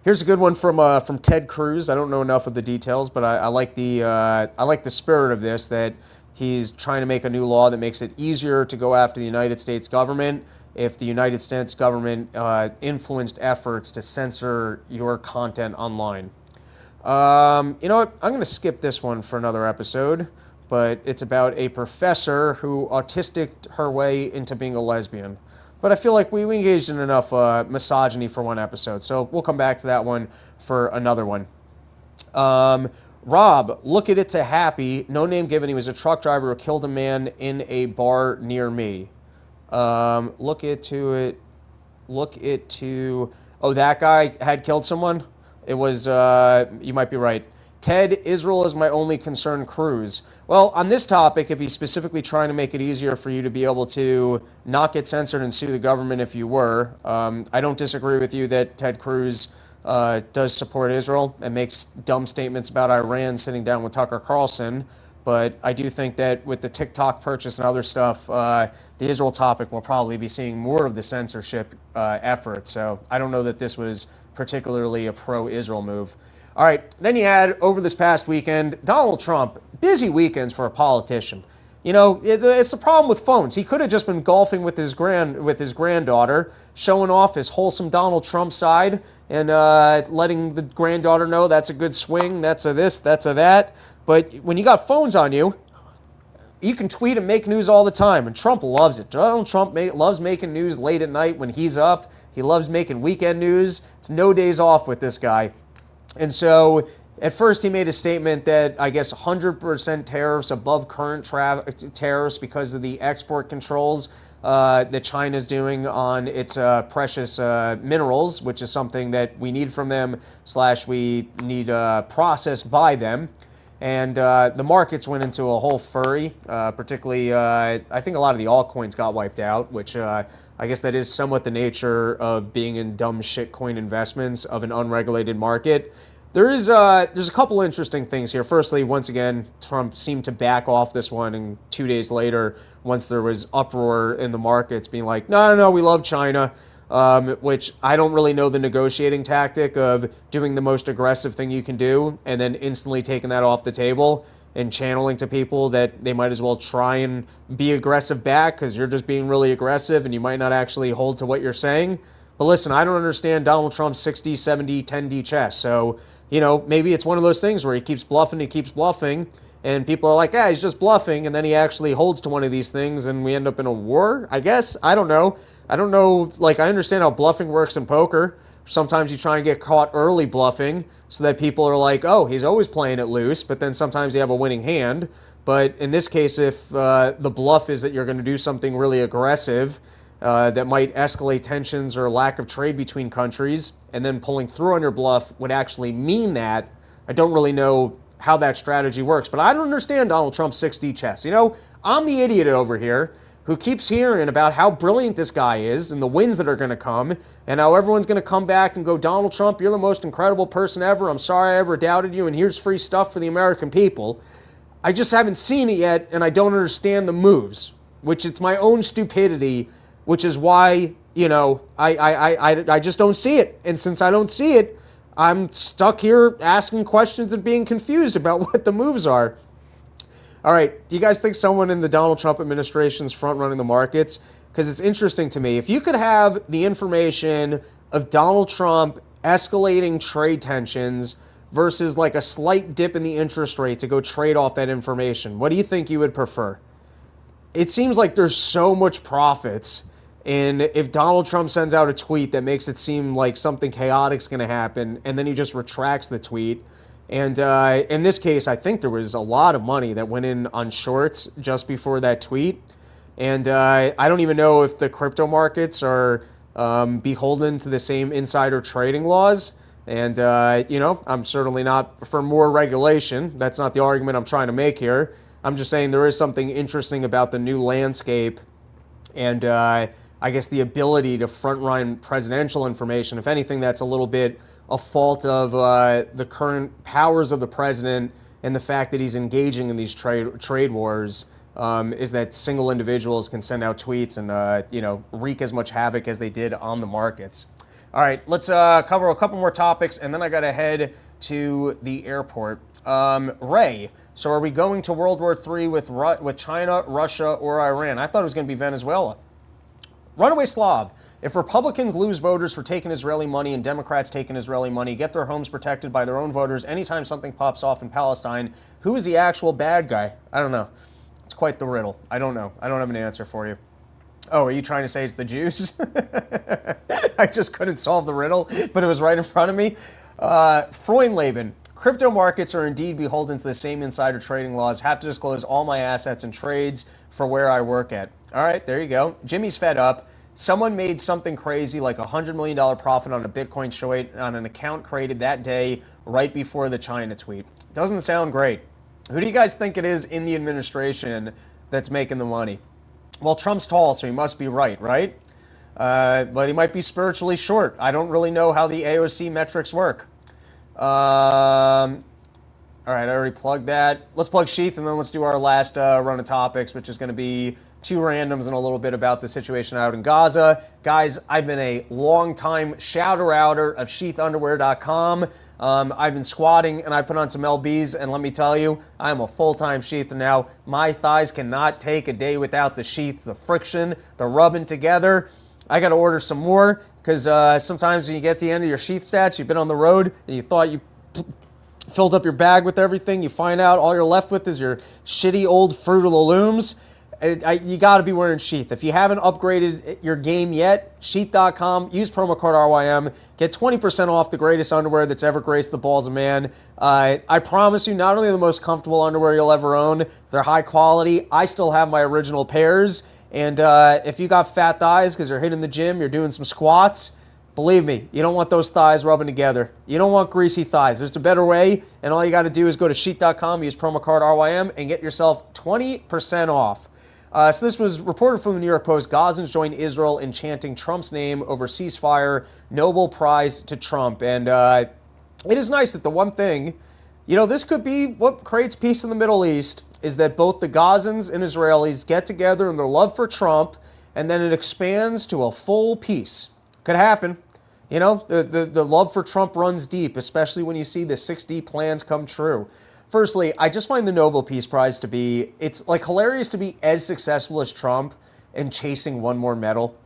Here's a good one from Ted Cruz. I don't know enough of the details, but I like the spirit of this, that he's trying to make a new law that makes it easier to go after the United States government if the United States government influenced efforts to censor your content online. You know what? I'm going to skip this one for another episode, but it's about a professor who autisticed her way into being a lesbian. But I feel like we engaged in enough misogyny for one episode, so we'll come back to that one for another one. Rob, look at it to Happy. No name given. He was a truck driver who killed a man in a bar near me. Look it to. Oh, that guy had killed someone? It was, you might be right. Ted, Israel is my only concern, Cruz. Well, on this topic, if he's specifically trying to make it easier for you to be able to not get censored and sue the government if you were, I don't disagree with you that Ted Cruz does support Israel and makes dumb statements about Iran sitting down with Tucker Carlson. But I do think that with the TikTok purchase and other stuff, the Israel topic will probably be seeing more of the censorship effort. So I don't know that this was particularly a pro-Israel move. All right, then you had, over this past weekend, Donald Trump. Busy weekends for a politician. It's the problem with phones. He could have just been golfing with his granddaughter, showing off his wholesome Donald Trump side, and letting the granddaughter know that's a good swing, that's a this, that's a that. But when you got phones on you, you can tweet and make news all the time, and Trump loves it. Donald Trump loves making news late at night when he's up. He loves making weekend news. It's no days off with this guy. And so at first he made a statement that I guess 100% tariffs above current tariffs because of the export controls that China's doing on its precious minerals, which is something that we need from them / we need processed by them. And the markets went into a whole furry, particularly I think a lot of the altcoins got wiped out, which I guess that is somewhat the nature of being in dumb shitcoin investments of an unregulated market. There's a couple interesting things here. Firstly, once again, Trump seemed to back off this one, and 2 days later, once there was uproar in the markets, being like, no, we love China, which I don't really know the negotiating tactic of doing the most aggressive thing you can do and then instantly taking that off the table and channeling to people that they might as well try and be aggressive back because you're just being really aggressive and you might not actually hold to what you're saying. But listen, I don't understand Donald Trump's 60, 70, 10D chess. So, maybe it's one of those things where he keeps bluffing, and people are like, he's just bluffing, and then he actually holds to one of these things, and we end up in a war, I guess? I don't know. I understand how bluffing works in poker. Sometimes you try and get caught early bluffing so that people are like, oh, he's always playing it loose, but then sometimes you have a winning hand. But in this case, if the bluff is that you're going to do something really aggressive, that might escalate tensions or lack of trade between countries, and then pulling through on your bluff would actually mean that. I don't really know how that strategy works, but I don't understand Donald Trump's 6D chess. I'm the idiot over here who keeps hearing about how brilliant this guy is and the wins that are going to come, and how everyone's going to come back and go, Donald Trump, you're the most incredible person ever. I'm sorry I ever doubted you, and here's free stuff for the American people. I just haven't seen it yet, and I don't understand the moves, which it's my own stupidity, which is why, I just don't see it. And since I don't see it, I'm stuck here asking questions and being confused about what the moves are. All right, do you guys think someone in the Donald Trump administration's front running the markets? Because it's interesting to me. If you could have the information of Donald Trump escalating trade tensions versus like a slight dip in the interest rate to go trade off that information, what do you think you would prefer? It seems like there's so much profits. And if Donald Trump sends out a tweet that makes it seem like something chaotic is going to happen, and then he just retracts the tweet, And in this case, I think there was a lot of money that went in on shorts just before that tweet. And I don't even know if the crypto markets are beholden to the same insider trading laws. And, I'm certainly not for more regulation. That's not the argument I'm trying to make here. I'm just saying there is something interesting about the new landscape and I guess the ability to front-run presidential information. If anything, that's a little bit a fault of the current powers of the president and the fact that he's engaging in these trade wars. Is that single individuals can send out tweets and wreak as much havoc as they did on the markets. All right, let's cover a couple more topics, and then I got to head to the airport. Ray, so are we going to World War III with China, Russia, or Iran? I thought it was going to be Venezuela. Runaway Slav, if Republicans lose voters for taking Israeli money and Democrats taking Israeli money, get their homes protected by their own voters anytime something pops off in Palestine, who is the actual bad guy? I don't know. It's quite the riddle. I don't know. I don't have an answer for you. Oh, are you trying to say it's the Jews? I just couldn't solve the riddle, but it was right in front of me. Freundleben, crypto markets are indeed beholden to the same insider trading laws. Have to disclose all my assets and trades for where I work at. All right, there you go. Jimmy's fed up. Someone made something crazy like $100 million profit on a Bitcoin short on an account created that day right before the China tweet. Doesn't sound great. Who do you guys think it is in the administration that's making the money? Well, Trump's tall, so he must be right? But he might be spiritually short. I don't really know how the AOC metrics work. All right, I already plugged that. Let's plug Sheath, and then let's do our last run of topics, which is going to be two randoms and a little bit about the situation out in Gaza. Guys, I've been a long-time shouter-outer of sheathunderwear.com. I've been squatting, and I put on some LBs, and let me tell you, I'm a full-time sheather now. My thighs cannot take a day without the sheath, the friction, the rubbing together. I got to order some more, because sometimes when you get to the end of your sheath stats, you've been on the road, and you thought you filled up your bag with everything, you find out all you're left with is your shitty old Fruit of the Looms. You got to be wearing Sheath. If you haven't upgraded your game yet, sheath.com, use promo code RYM, get 20% off the greatest underwear that's ever graced the balls of man. I promise you, not only the most comfortable underwear you'll ever own, they're high quality. I still have my original pairs, and if you got fat thighs because you're hitting the gym, you're doing some squats, believe me, you don't want those thighs rubbing together. You don't want greasy thighs. There's a better way, and all you got to do is go to sheath.com, use promo code RYM, and get yourself 20% off. So this was reported from the New York Post. Gazans join Israel in chanting Trump's name over ceasefire, Nobel Prize to Trump. And it is nice that the one thing, this could be what creates peace in the Middle East, is that both the Gazans and Israelis get together in their love for Trump, and then it expands to a full peace. Could happen. The love for Trump runs deep, especially when you see the 6D plans come true. Firstly, I just find the Nobel Peace Prize to be, it's like hilarious to be as successful as Trump and chasing one more medal.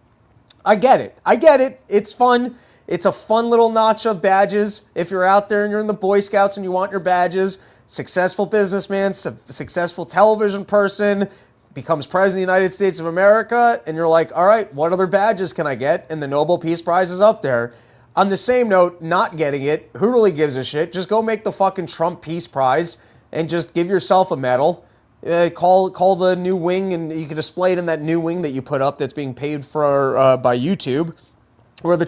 I get it. It's fun. It's a fun little notch of badges. If you're out there and you're in the Boy Scouts and you want your badges, successful businessman, successful television person, becomes president of the United States of America, and you're like, all right, what other badges can I get? And the Nobel Peace Prize is up there. On the same note, not getting it, who really gives a shit? Just go make the fucking Trump Peace Prize and just give yourself a medal. Call the new wing, and you can display it in that new wing that you put up that's being paid for by YouTube. Or the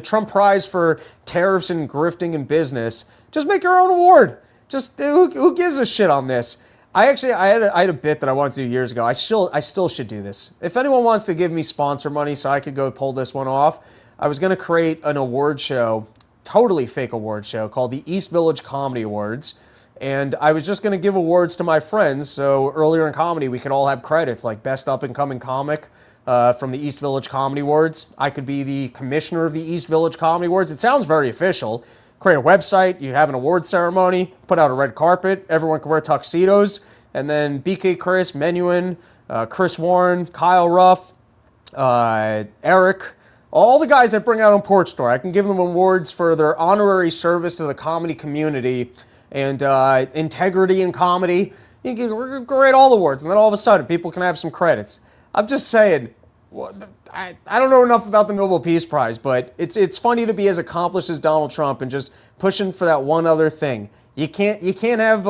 Trump Prize for tariffs and grifting in business. Just make your own award. Just who gives a shit on this? I had a bit that I wanted to do years ago. I still should do this. If anyone wants to give me sponsor money so I could go pull this one off, I was going to create an award show, totally fake award show, called the East Village Comedy Awards. And I was just going to give awards to my friends, so earlier in comedy we could all have credits, like Best Up-and-Coming Comic from the East Village Comedy Awards. I could be the commissioner of the East Village Comedy Awards. It sounds very official. Create a website, you have an award ceremony, put out a red carpet, everyone can wear tuxedos, and then BK Chris, Menuhin, Chris Warren, Kyle Ruff, Eric, all the guys that bring out on Porch Store. I can give them awards for their honorary service to the comedy community and integrity in comedy. You can grade all awards, and then all of a sudden people can have some credits. I'm just saying, I don't know enough about the Nobel Peace Prize, but it's funny to be as accomplished as Donald Trump and just pushing for that one other thing. You can't have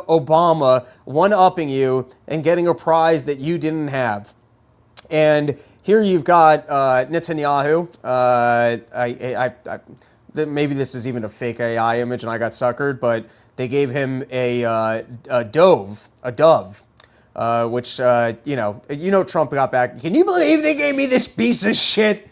Obama one-upping you and getting a prize that you didn't have. And here you've got Netanyahu. Maybe this is even a fake AI image and I got suckered, but they gave him a dove, which Trump got back. Can you believe they gave me this piece of shit?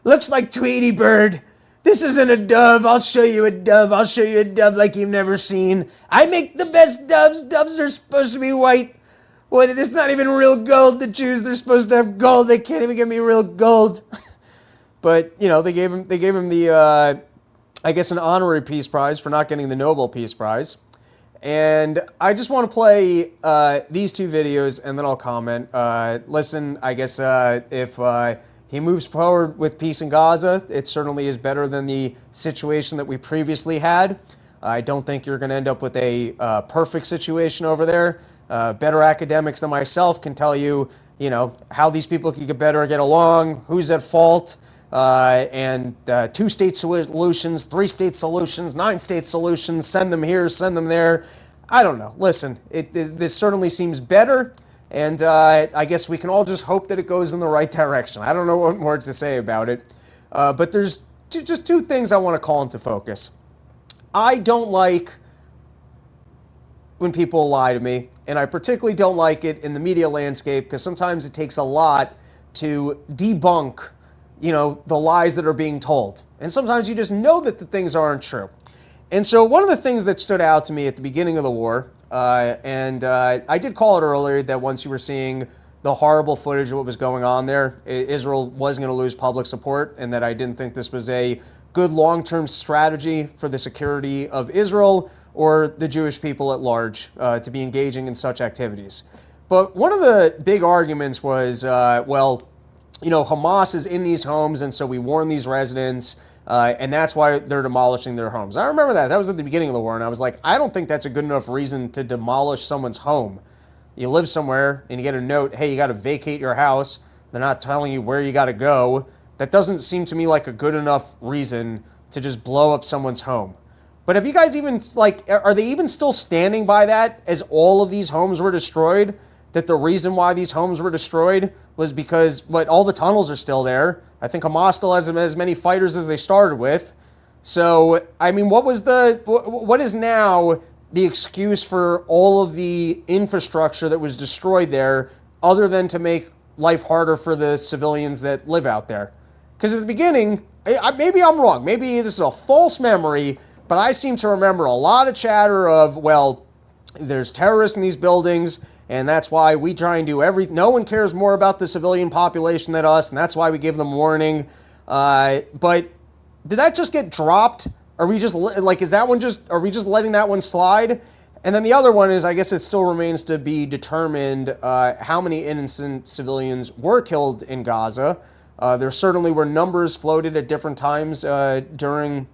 Looks like Tweety Bird. This isn't a dove. I'll show you a dove. I'll show you a dove like you've never seen. I make the best doves. Doves are supposed to be white. What? This is not even real gold. The Jews, they're supposed to have gold. They can't even give me real gold. But they gave him the I guess an honorary peace prize for not getting the Nobel Peace Prize. And I just want to play these two videos and then I'll comment. Listen, I guess if he moves forward with peace in Gaza, it certainly is better than the situation that we previously had. I don't think you're going to end up with a perfect situation over there. Better academics than myself can tell you, how these people can get better, get along, who's at fault, and 2-state solutions, 3-state solutions, 9-state solutions, send them here, send them there. I don't know. Listen, this certainly seems better. And I guess we can all just hope that it goes in the right direction. I don't know what more to say about it. But there's just two things I want to call into focus. I don't like when people lie to me. And I particularly don't like it in the media landscape because sometimes it takes a lot to debunk, the lies that are being told. And sometimes you just know that the things aren't true. And so one of the things that stood out to me at the beginning of the war, and I did call it earlier that once you were seeing the horrible footage of what was going on there, Israel was going to lose public support, and that I didn't think this was a good long-term strategy for the security of Israel or the Jewish people at large to be engaging in such activities. But one of the big arguments was, Hamas is in these homes, and so we warn these residents, and that's why they're demolishing their homes. I remember that. That was at the beginning of the war, and I was like, I don't think that's a good enough reason to demolish someone's home. You live somewhere, and you get a note, hey, you got to vacate your house. They're not telling you where you got to go. That doesn't seem to me like a good enough reason to just blow up someone's home. But have you guys even, are they even still standing by that as all of these homes were destroyed? That the reason why these homes were destroyed was because, all the tunnels are still there. I think Hamas still has as many fighters as they started with. So, I mean, what is now the excuse for all of the infrastructure that was destroyed there other than to make life harder for the civilians that live out there? Because at the beginning, maybe I'm wrong. Maybe this is a false memory, but I seem to remember a lot of chatter of, there's terrorists in these buildings, and that's why we try and do everything. No one cares more about the civilian population than us, and that's why we give them warning. But did that just get dropped? Are we just, are we just letting that one slide? And then the other one is, I guess it still remains to be determined how many innocent civilians were killed in Gaza. There certainly were numbers floated at different times during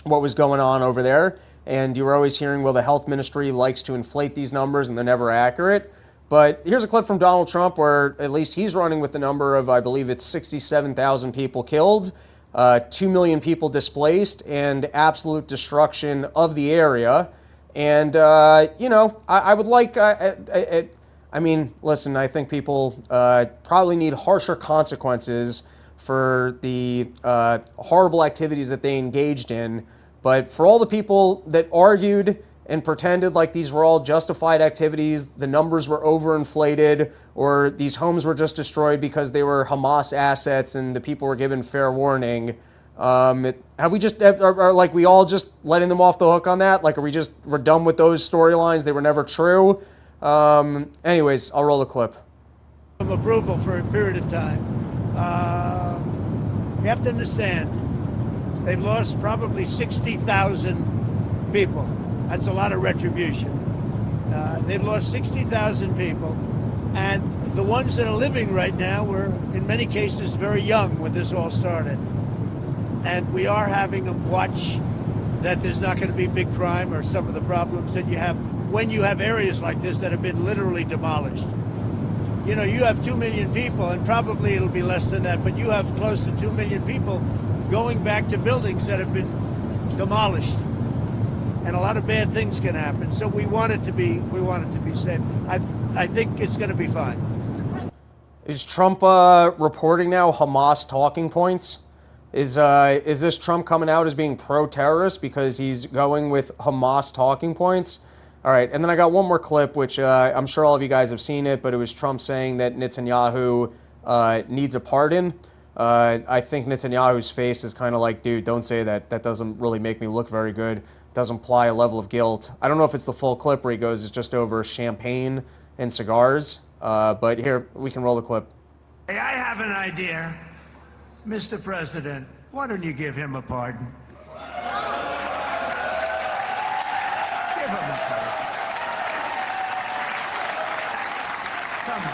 what was going on over there. And you were always hearing, the health ministry likes to inflate these numbers and they're never accurate. But here's a clip from Donald Trump where at least he's running with the number of, I believe it's 67,000 people killed, 2 million people displaced, and absolute destruction of the area. And, I would like, listen, I think people probably need harsher consequences for the horrible activities that they engaged in. But for all the people that argued and pretended like these were all justified activities, the numbers were overinflated, or these homes were just destroyed because they were Hamas assets and the people were given fair warning, have we just, are we all just letting them off the hook on that? We're done with those storylines? They were never true? Anyways, I'll roll the clip. Approval for a period of time. You have to understand, they've lost probably 60,000 people. That's a lot of retribution. They've lost 60,000 people, and the ones that are living right now were, in many cases, very young when this all started. And we are having them watch that there's not going to be big crime or some of the problems that you have when you have areas like this that have been literally demolished. You have 2 million people, and probably it'll be less than that, but you have close to 2 million people going back to buildings that have been demolished. and a lot of bad things can happen. So we want it to be safe. I think it's going to be fine. Is Trump reporting now Hamas talking points? Is this Trump coming out as being pro-terrorist because he's going with Hamas talking points? All right, and then I got one more clip, which I'm sure all of you guys have seen it, but it was Trump saying that Netanyahu needs a pardon. I think Netanyahu's face is kind of like, dude, don't say that. That doesn't really make me look very good. Doesn't imply a level of guilt. I don't know if it's the full clip where he goes, it's just over champagne and cigars. But here, we can roll the clip. Hey, I have an idea. Mr. President, why don't you give him a pardon? Give him a pardon. Come on.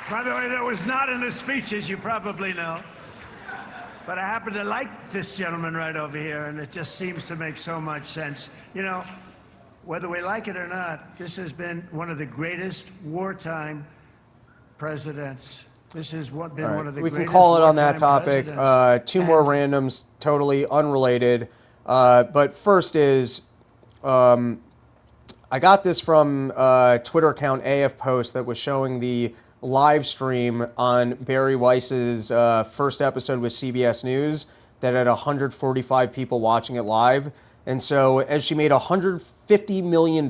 By the way, that was not in the speech, as you probably know. But I happen to like this gentleman right over here, and it just seems to make so much sense. You know, whether we like it or not, this has been one of the greatest wartime presidents. This has been one of the greatest. We can call it on that wartime topic. Two more randoms, totally unrelated. But first is, I got this from Twitter account AF Post that was showing the live stream on Barry Weiss's first episode with CBS News that had 145 people watching it live. And so as she made $150 million,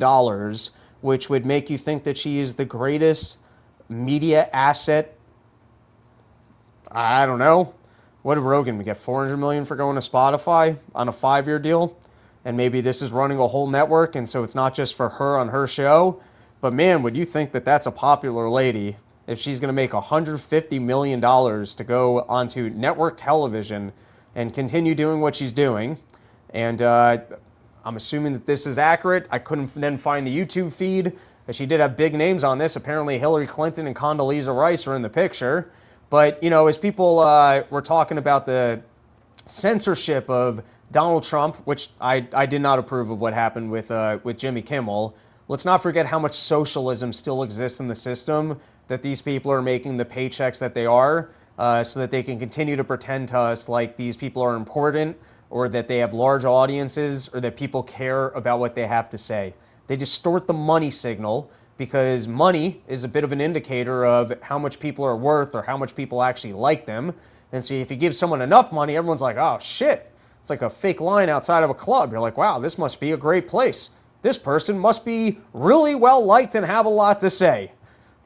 which would make you think that she is the greatest media asset, I don't know. What did Rogan get? $400 million for going to Spotify on a 5-year deal? And maybe this is running a whole network, and so it's not just for her on her show. But man, would you think that that's a popular lady if she's going to make $150 million to go onto network television and continue doing what she's doing? And I'm assuming that this is accurate. I couldn't then find the YouTube feed. But she did have big names on this. Apparently Hillary Clinton and Condoleezza Rice are in the picture. But, you know, as people were talking about the censorship of Donald Trump, which I did not approve of what happened with Jimmy Kimmel, let's not forget how much socialism still exists in the system, that these people are making the paychecks that they are so that they can continue to pretend to us like these people are important or that they have large audiences or that people care about what they have to say. They distort the money signal because money is a bit of an indicator of how much people are worth or how much people actually like them. And so if you give someone enough money, everyone's like, oh shit, it's like a fake line outside of a club. You're like, wow, this must be a great place. This person must be really well liked and have a lot to say.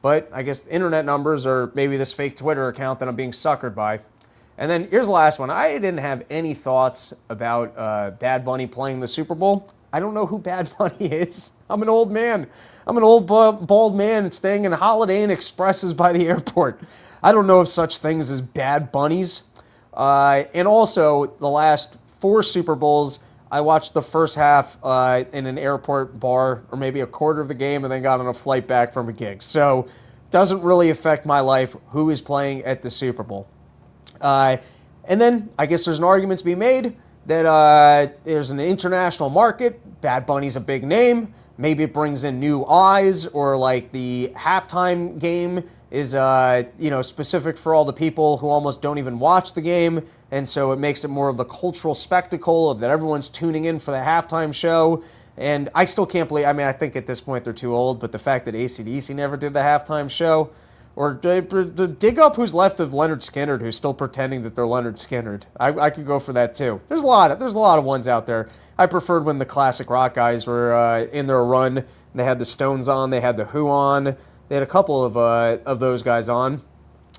But I guess internet numbers or maybe this fake Twitter account that I'm being suckered by. And then here's the last one. I didn't have any thoughts about Bad Bunny playing the Super Bowl. I don't know who Bad Bunny is. I'm an old man. I'm an old bald man staying in Holiday Inn Expresses by the airport. I don't know of such things as Bad Bunnies. And also, the last 4 Super Bowls, I watched the first half in an airport bar, or maybe a quarter of the game, and then got on a flight back from a gig. So, doesn't really affect my life who is playing at the Super Bowl. And then, I guess there's an argument to be made that there's an international market. Bad Bunny's a big name. Maybe it brings in new eyes, or like the halftime game is specific for all the people who almost don't even watch the game, and so it makes it more of the cultural spectacle of that everyone's tuning in for the halftime show. And I still can't believe, I think at this point they're too old, but the fact that AC/DC never did the halftime show, or dig up who's left of Leonard Skinner, who's still pretending that they're Leonard Skinner. I could go for that too. There's a lot of ones out there. I preferred when the classic rock guys were in their run. They had the Stones on, they had the Who on, they had a couple of those guys on.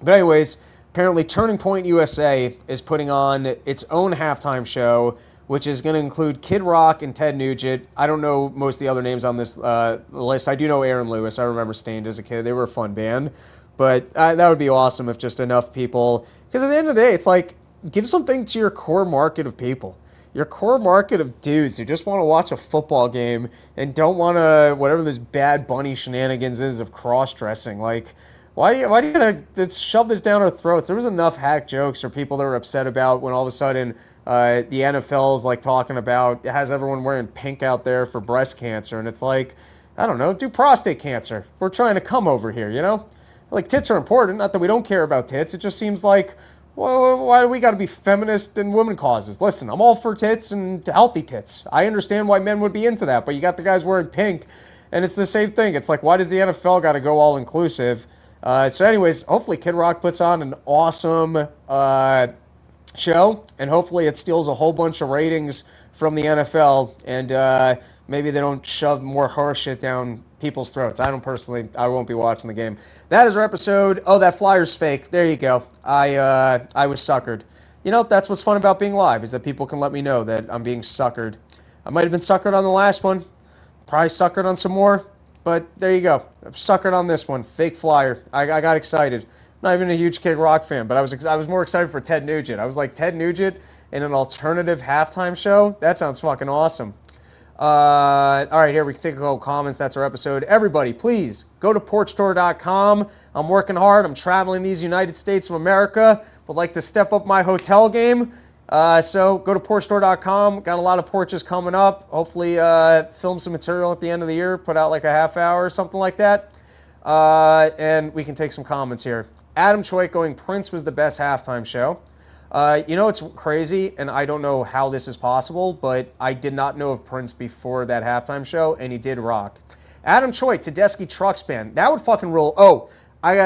But anyways, apparently Turning Point USA is putting on its own halftime show, which is going to include Kid Rock and Ted Nugent. I don't know most of the other names on this list. I do know Aaron Lewis. I remember Stained as a kid. They were a fun band. But that would be awesome if just enough people, because at the end of the day, it's like, give something to your core market of people. Your core market of dudes who just want to watch a football game and don't want to, whatever this Bad Bunny shenanigans is of cross-dressing. Like, Why do you gotta shove this down our throats? There was enough hack jokes or people that were upset about when all of a sudden the NFL's like talking about has everyone wearing pink out there for breast cancer, and it's like, I don't know, do prostate cancer. We're trying to come over here, you know? Like, tits are important. Not that we don't care about tits. It just seems like, well, why do we got to be feminist and women causes? Listen, I'm all for tits and healthy tits. I understand why men would be into that, but you got the guys wearing pink, and it's the same thing. It's like, why does the NFL got to go all inclusive? So anyways, hopefully Kid Rock puts on an awesome show, and hopefully it steals a whole bunch of ratings from the NFL, and maybe they don't shove more horse shit down people's throats. I won't be watching the game. That is our episode. Oh, that flyer's fake. There you go. I was suckered. You know, that's what's fun about being live, is that people can let me know that I'm being suckered. I might have been suckered on the last one. Probably suckered on some more. But there you go. I've suckered on this one. Fake flyer. I got excited. I'm not even a huge Kid Rock fan, but I was more excited for Ted Nugent. I was like, Ted Nugent in an alternative halftime show? That sounds fucking awesome. All right, here we can take a couple comments. That's our episode. Everybody, please go to porchtour.com. I'm working hard. I'm traveling these United States of America. Would like to step up my hotel game. So go to porchtour.com. Got a lot of porches coming up. Hopefully film some material at the end of the year. Put out like a half hour or something like that. And we can take some comments here. Adam Choi going, Prince was the best halftime show. You know, it's crazy, and I don't know how this is possible, but I did not know of Prince before that halftime show, and he did rock. Adam Choi, Tedeschi Trucks Band. That would fucking roll. Oh,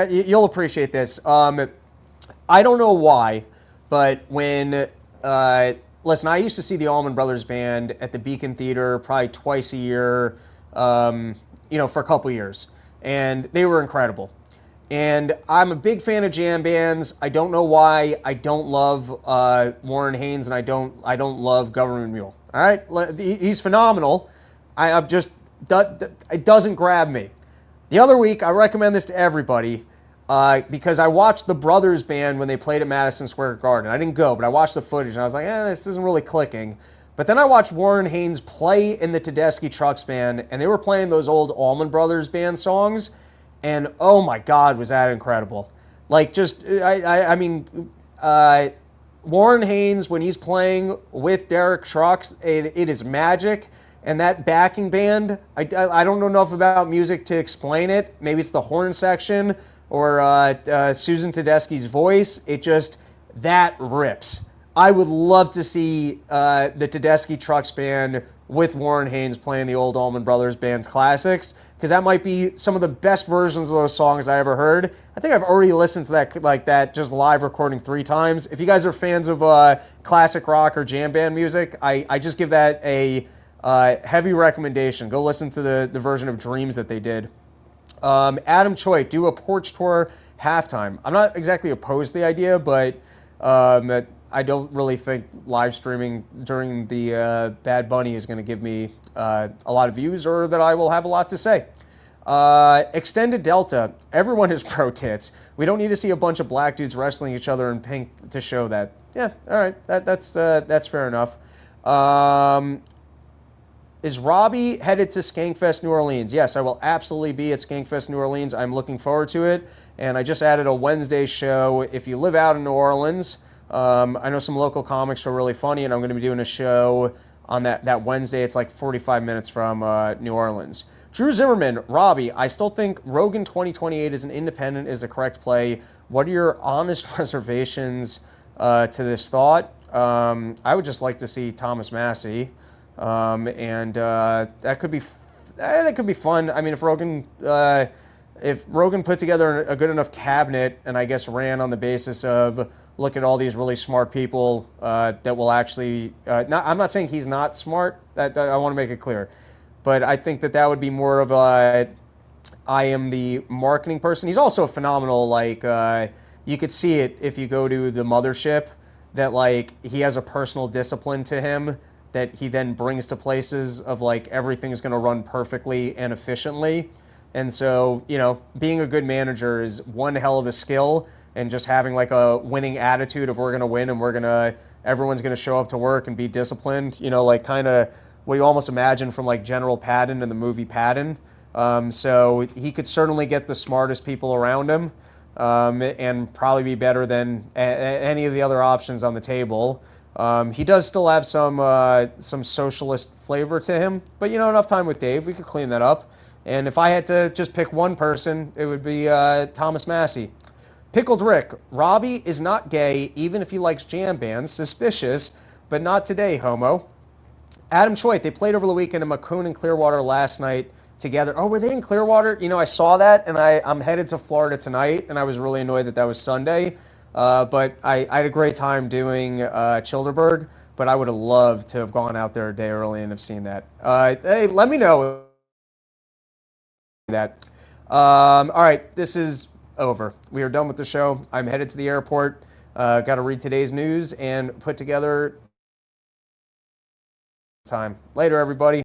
you'll appreciate this. I don't know why, but when... listen, I used to see the Allman Brothers Band at the Beacon Theater probably twice a year, you know, for a couple years. And they were incredible. And I'm a big fan of jam bands. I don't know why I don't love Warren Haynes, and I don't love Government Mule. All right, he's phenomenal. I'm just, it doesn't grab me. The other week, I recommend this to everybody because I watched the Brothers Band when they played at Madison Square Garden. I didn't go, but I watched the footage, and I was like, this isn't really clicking. But then I watched Warren Haynes play in the Tedeschi Trucks Band, and they were playing those old Allman Brothers Band songs. And oh my God, was that incredible. Like, just, I mean, Warren Haynes, when he's playing with Derek Trucks, it is magic. And that backing band, I don't know enough about music to explain it. Maybe it's the horn section or Susan Tedeschi's voice. It just, that rips. I would love to see the Tedeschi Trucks Band with Warren Haynes playing the old Allman Brothers Band's classics, because that might be some of the best versions of those songs I ever heard. I think I've already listened to that just live recording 3 times. If you guys are fans of classic rock or jam band music, I just give that a heavy recommendation. Go listen to the version of Dreams that they did. Adam Choi, do a porch tour halftime. I'm not exactly opposed to the idea, but I don't really think live streaming during the Bad Bunny is going to give me a lot of views, or that I will have a lot to say. Extended Delta, everyone is pro tits. We don't need to see a bunch of black dudes wrestling each other in pink to show that. Yeah, all right, that's fair enough. Is Robbie headed to Skankfest New Orleans? Yes, I will absolutely be at Skankfest New Orleans. I'm looking forward to it, and I just added a Wednesday show. If you live out in New Orleans, I know some local comics are really funny, and I'm going to be doing a show on that Wednesday. It's like 45 minutes from New Orleans. Drew Zimmerman, Robbie, I still think Rogan 2028 as an independent is the correct play. What are your honest reservations to this thought? I would just like to see Thomas Massey, and that could be fun. I mean, if Rogan put together a good enough cabinet, and I guess ran on the basis of look at all these really smart people that will actually, I'm not saying he's not smart, that I want to make it clear, but I think that would be more of I am the marketing person. He's also a phenomenal, you could see it if you go to the mothership, that he has a personal discipline to him that he then brings to places of everything's going to run perfectly and efficiently. And so, being a good manager is one hell of a skill, and just having a winning attitude of we're going to win and everyone's going to show up to work and be disciplined, kind of what you almost imagine from General Patton in the movie Patton. So he could certainly get the smartest people around him, and probably be better than any of the other options on the table. He does still have some socialist flavor to him, but enough time with Dave, we could clean that up. And if I had to just pick one person, it would be Thomas Massey. Pickled Rick, Robbie is not gay, even if he likes jam bands. Suspicious, but not today, homo. Adam Schweit, they played over the weekend in Macomb and Clearwater last night together. Oh, were they in Clearwater? I saw that, and I'm headed to Florida tonight, and I was really annoyed that was Sunday. But I had a great time doing Childerberg, but I would have loved to have gone out there a day early and have seen that. Hey, let me know that. All right, this is over. We are done with the show. I'm headed to the airport. Got to read today's news and put together time. Later, everybody.